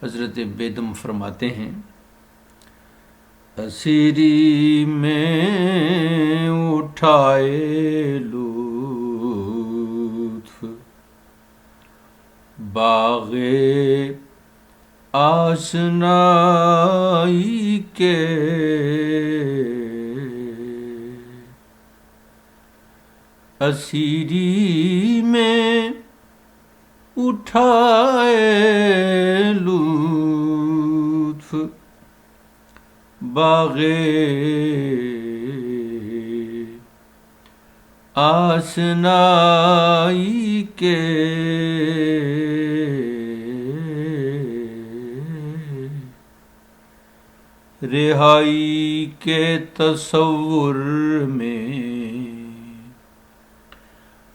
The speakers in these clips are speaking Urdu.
حضرت بیدم فرماتے ہیں اسیری میں اٹھائے لطف باغ آشنائی کے اسیری میں اٹھائے لطف باغ آشنائی کے رہائی کے تصور میں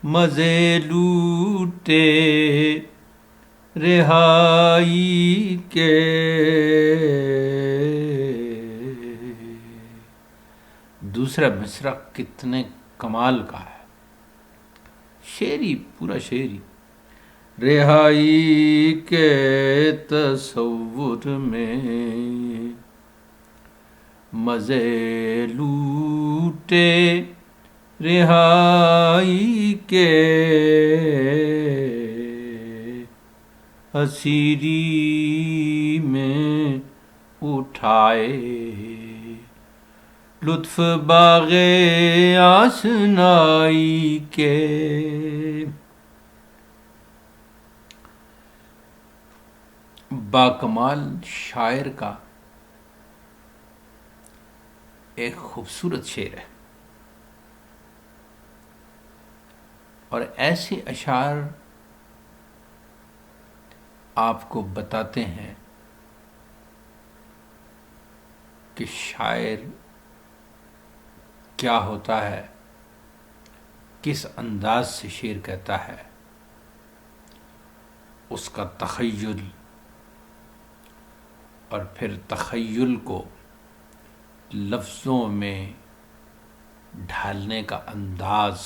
مزے لوٹے رہائی کے دوسرا مصرع کتنے کمال کا ہے، شعری پورا شعری۔ رہائی کے تصور میں مزے لوٹے رہائی کے اسیری میں اٹھائے لطف باغ آشنائی کے۔ باکمال شاعر کا ایک خوبصورت شعر ہے، اور ایسے اشعار آپ کو بتاتے ہیں کہ شاعر کیا ہوتا ہے، کس انداز سے شعر کہتا ہے، اس کا تخیل، اور پھر تخیل کو لفظوں میں ڈھالنے کا انداز،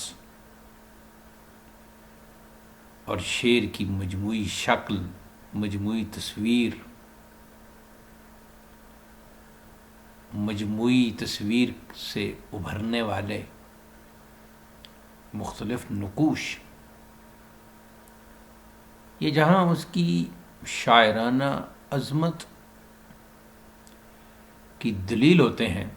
اور شعر کی مجموعی شکل، مجموعی تصویر، مجموعی تصویر سے ابھرنے والے مختلف نقوش، یہ جہاں اس کی شاعرانہ عظمت کی دلیل ہوتے ہیں،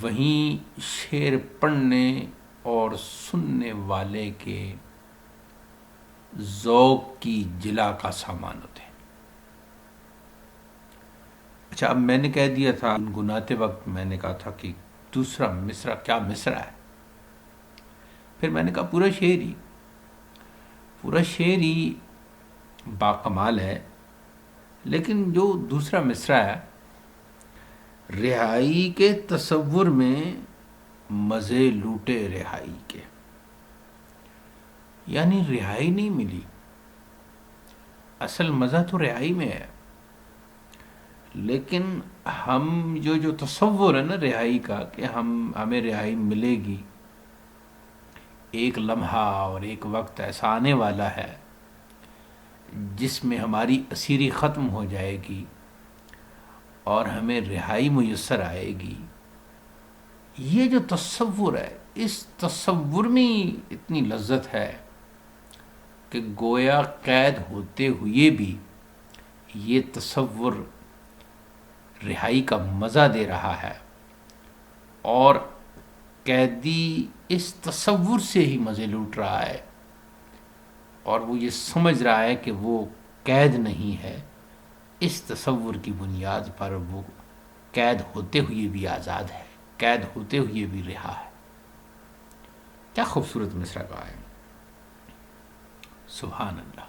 وہیں شعر پڑھنے اور سننے والے کے ذوق کی جلا کا سامان ہوتے ہیں۔ اچھا، اب میں نے کہہ دیا تھا گنگناتے وقت، میں نے کہا تھا کہ دوسرا مصرع کیا مصرع ہے، پھر میں نے کہا پورا شعر ہی باکمال ہے، لیکن جو دوسرا مصرع ہے، رہائی کے تصور میں مزے لوٹے رہائی کے، یعنی رہائی نہیں ملی، اصل مزہ تو رہائی میں ہے، لیکن ہم جو تصور ہے نا رہائی کا، کہ ہمیں رہائی ملے گی، ایک لمحہ اور ایک وقت ایسا آنے والا ہے جس میں ہماری اسیری ختم ہو جائے گی اور ہمیں رہائی میسر آئے گی، یہ جو تصور ہے، اس تصور میں اتنی لذت ہے کہ گویا قید ہوتے ہوئے بھی یہ تصور رہائی کا مزہ دے رہا ہے، اور قیدی اس تصور سے ہی مزے لوٹ رہا ہے، اور وہ یہ سمجھ رہا ہے کہ وہ قید نہیں ہے، اس تصور کی بنیاد پر وہ قید ہوتے ہوئے بھی آزاد ہے، قید ہوتے ہوئے بھی رہا ہے۔ کیا خوبصورت مصرع کہا ہے، سبحان اللہ۔